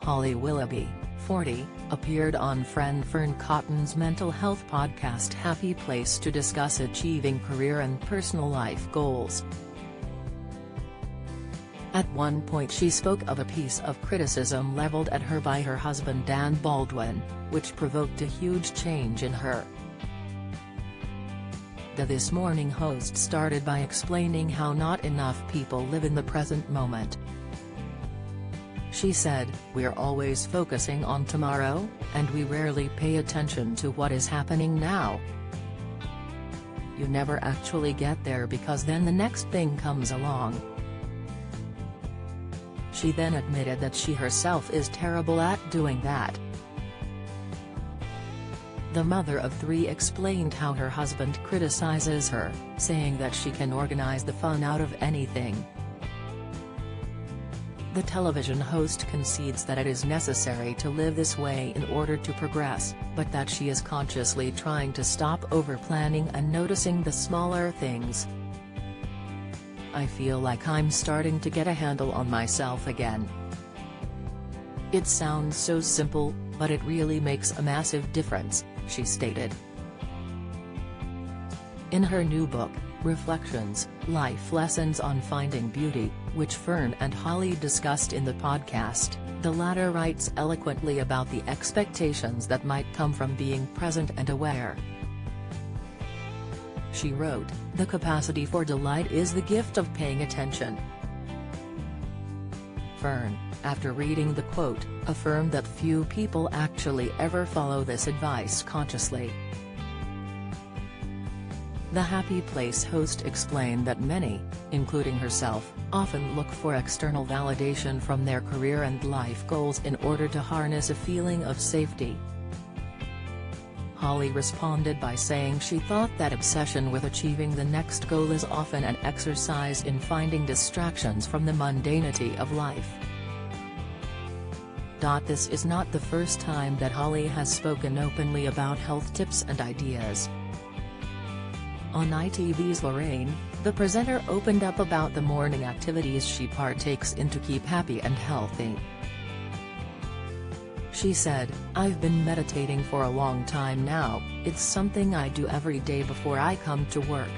Holly Willoughby, 40, appeared on friend Fern Cotton's mental health podcast Happy Place to discuss achieving career and personal life goals. At one point she spoke of a piece of criticism leveled at her by her husband Dan Baldwin, which provoked a huge change in her. The This Morning host started by explaining how not enough people live in the present moment. She said, "We're always focusing on tomorrow, and we rarely pay attention to what is happening now. You never actually get there because then the next thing comes along." She then admitted that she herself is terrible at doing that. The mother of three explained how her husband criticizes her, saying that she can organize the fun out of anything. The television host concedes that it is necessary to live this way in order to progress, but that she is consciously trying to stop over-planning and noticing the smaller things. "I feel like I'm starting to get a handle on myself again. It sounds so simple, but it really makes a massive difference," she stated. In her new book, Reflections, Life Lessons on Finding Beauty, which Fern and Holly discussed in the podcast, the latter writes eloquently about the expectations that might come from being present and aware. She wrote, "The capacity for delight is the gift of paying attention." Fern, after reading the quote, affirmed that few people actually ever follow this advice consciously. The Happy Place host explained that many, including herself, often look for external validation from their career and life goals in order to harness a feeling of safety. Holly responded by saying she thought that obsession with achieving the next goal is often an exercise in finding distractions from the mundanity of life. This is not the first time that Holly has spoken openly about health tips and ideas. On ITV's Lorraine, the presenter opened up about the morning activities she partakes in to keep happy and healthy. She said, "I've been meditating for a long time now, it's something I do every day before I come to work."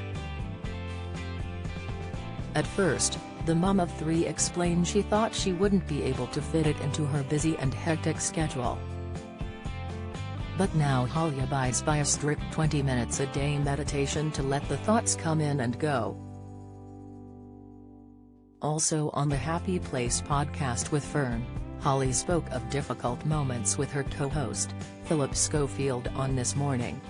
At first, the mum of three explained she thought she wouldn't be able to fit it into her busy and hectic schedule. But now Holly abides by a strict 20 minutes a day meditation to let the thoughts come in and go. Also on the Happy Place podcast with Fern, Holly spoke of difficult moments with her co-host, Philip Schofield on This Morning.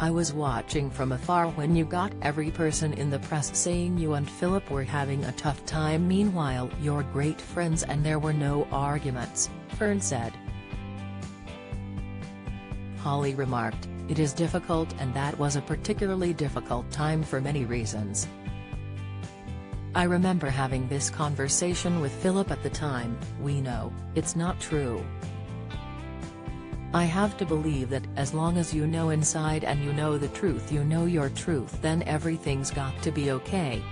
"I was watching from afar when you got every person in the press saying you and Philip were having a tough time. Meanwhile you're great friends and there were no arguments," Fern said. Holly remarked, "It is difficult and that was a particularly difficult time for many reasons. I remember having this conversation with Philip at the time, we know, it's not true. I have to believe that as long as you know inside and you know the truth, you know your truth, then everything's got to be okay."